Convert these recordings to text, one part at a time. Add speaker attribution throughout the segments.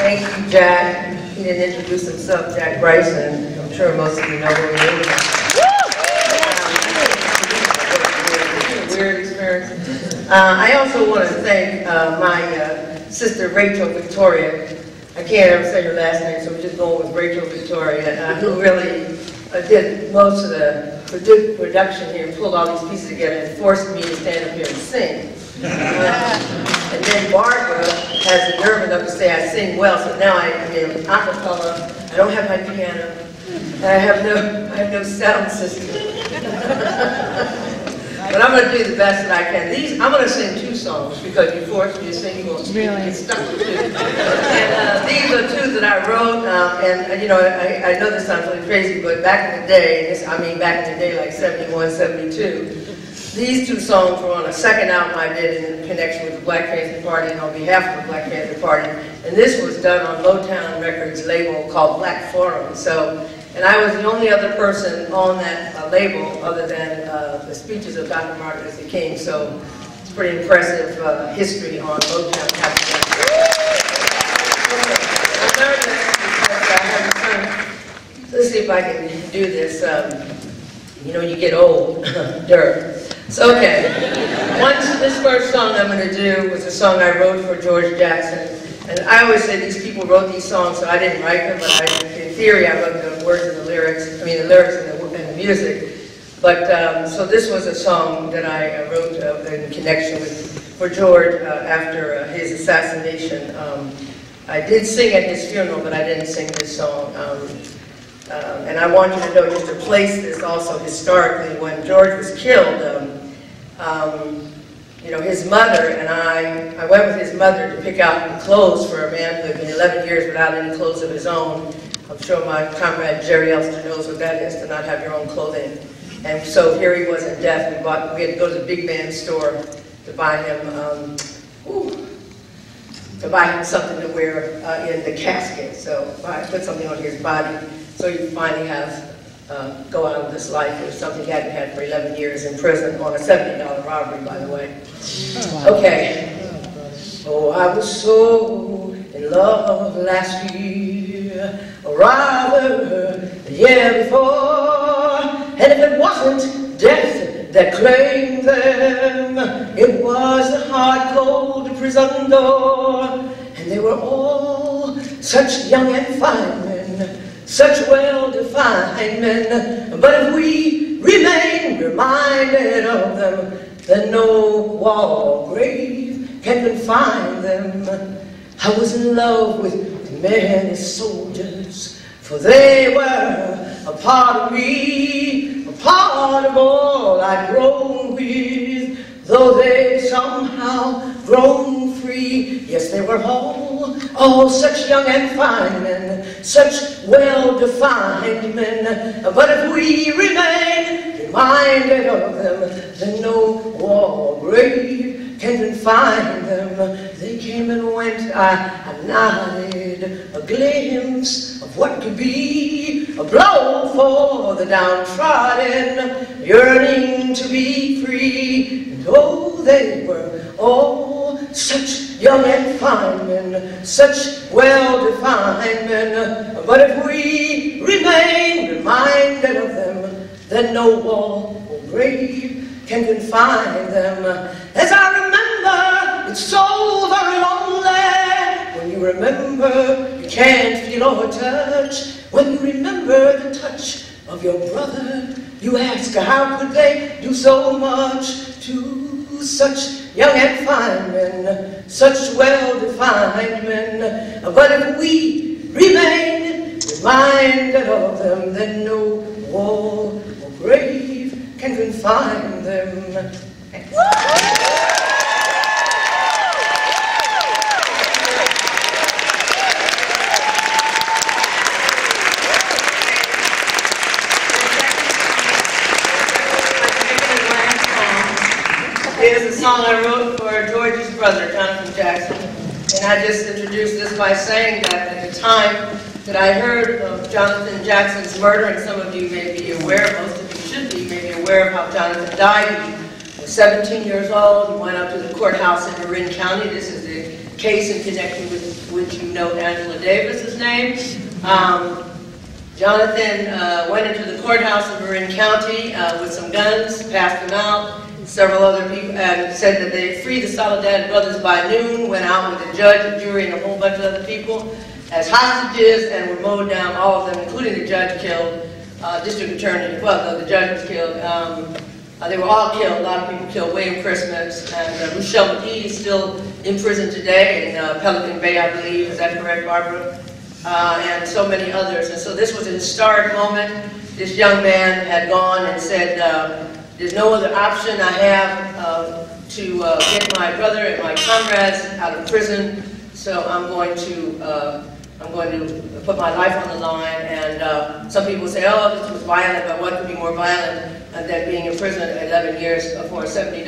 Speaker 1: Thank you, Jack. He didn't introduce himself, Jack Bryson. I'm sure most of you know who he is. Weird experience. I also want to thank my sister Rachel Victoria. I can't ever say her last name, so we're just going with Rachel Victoria, who really did most of the production here and pulled all these pieces together and forced me to stand up here and sing. And then Barbara has the nerve enough to say I sing well, so now I mean a cappella. I don't have my piano, and I have no sound system. But I'm going to do the best that I can. I'm going to sing 2 songs because you forced me to sing. You're going to get stuck with 2. And these are 2 that I wrote. And you know, I know this sounds really crazy, but back in the day, back in the day, like 71, 72. These 2 songs were on a second album I did in connection with the Black Panther Party and on behalf of the Black Panther Party. And this was done on Motown Records label called Black Forum. And I was the only other person on that label other than the speeches of Dr. Martin Luther King. So it's pretty impressive history on Motown. I'm nervous because I haven't sung. Let's see if I can do this. You know, when you get old, dirt. So, okay, this first song I'm going to do was a song I wrote for George Jackson. And I always say these people wrote these songs, so I didn't write them, but in theory I wrote the words and the lyrics, the lyrics and the music. But, so this was a song that I wrote in connection for George after his assassination. I did sing at his funeral, but I didn't sing this song. And I want you to know, just to place this also historically, when George was killed, you know, his mother and I went with his mother to pick out clothes for a man who had been 11 years without any clothes of his own. I'm sure my comrade Jerry Elster knows what that is, to not have your own clothing. And so here he was in death. We had to go to the big man store to buy him, something to wear in the casket. So I put something on his body. So you finally have go out of this life with something he hadn't had for 11 years in prison on a $70 robbery, by the way. Okay. Oh, I was so in love last year, or rather the year before, and if it wasn't death that claimed them, it was the hard, cold prison door, and they were all such young and fine men, such well-defined men. But if we remain reminded of them, then no wall or grave can confine them. I was in love with many soldiers, for they were a part of me, a part of all I'd grown with, though they somehow grown free. Yes, they were all such young and fine men, such well-defined men. But if we remain reminded of them, then no wall or grave can confine them. They came and went, I nodded, a glimpse of what could be, a blow for the downtrodden, yearning to be free. And oh, they were all such young and fine men, such well-defined men. But if we remain reminded of them, then no wall or grave can confine them. As I remember, it's so very lonely. When you remember, you can't feel or touch. When you remember the touch of your brother, you ask, how could they do so much to such young and fine men, such well-defined men? But if we remain reminded of them, then no wall or grave can confine them. Here's a song I wrote for George's brother, Jonathan Jackson. And I just introduced this by saying that at the time that I heard of Jonathan Jackson's murder, and some of you may be aware, most of you should be maybe aware of how Jonathan died. He was 17 years old. He went up to the courthouse in Marin County. This is the case in connection with which you know Angela Davis's name. Jonathan went into the courthouse in Marin County with some guns, passed them out. Several other people said that they freed the Soledad brothers by noon, went out with a judge, a jury, and a whole bunch of other people as hostages, and were mowed down, all of them, including the judge killed, district attorney, well, no, the judge was killed. They were all killed, a lot of people killed. William Christmas, and Rochelle McGee is still in prison today in Pelican Bay, I believe. Is that correct, Barbara? And so many others. And so this was a historic moment. This young man had gone and said, there's no other option I have to get my brother and my comrades out of prison, so I'm going to put my life on the line. And some people say, oh, this was violent, but what could be more violent than being in prison 11 years for a $70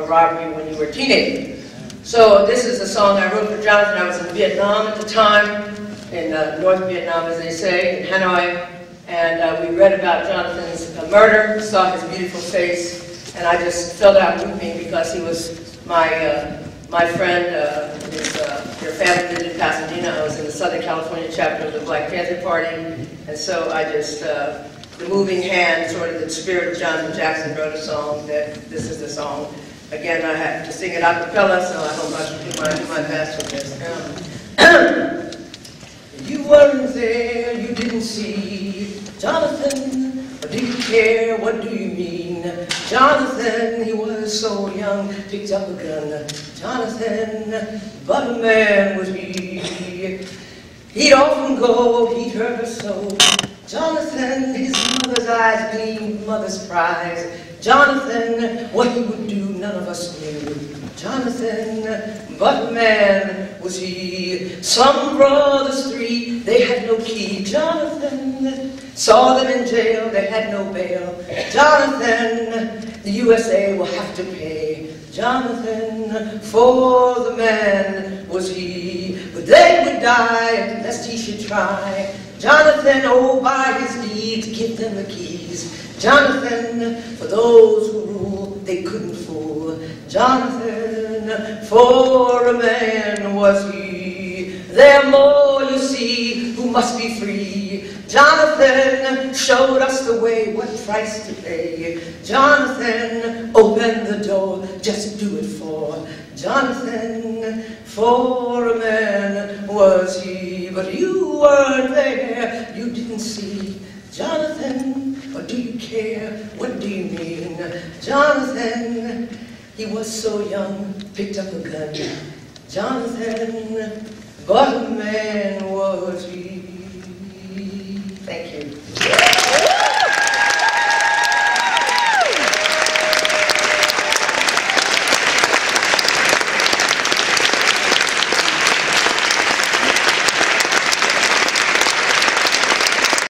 Speaker 1: robbery when you were a teenager? So this is a song I wrote for Jonathan. I was in Vietnam at the time, in North Vietnam, as they say, in Hanoi. And we read about Jonathan's murder, saw his beautiful face, and I just felt out weeping because he was my friend. Their family lived in Pasadena. I was in the Southern California chapter of the Black Panther Party, and so I just, the moving hand, sort of the spirit of Jonathan Jackson wrote a song that this is the song. Again, I have to sing it a cappella, so I hope I should do my best with this. You weren't there, you didn't see Jonathan, or do you care, what do you mean? Jonathan, he was so young, picked up a gun. Jonathan, but a man was he. He'd often go, he'd hurt her so. Jonathan, his mother's eyes gleamed, mother's prize. Jonathan, what he would do, none of us knew. Jonathan, but a man was he. Some brothers three, they had no key. Jonathan saw them in jail, they had no bail. Jonathan, the USA will have to pay. Jonathan, for the man was he. But they would die, lest he should try. Jonathan, oh, by his deeds, give them the keys. Jonathan, for those who rule, they couldn't fool. Jonathan, for a man was he. There are more, you see, who must be free. Jonathan showed us the way, what price to pay. Jonathan opened the door, just do it for. Jonathan, for a man was he. But you weren't there, you didn't see. Jonathan, or do you care, what do you mean? Jonathan, he was so young, picked up a gun. Jonathan, but a man was he. Thank you.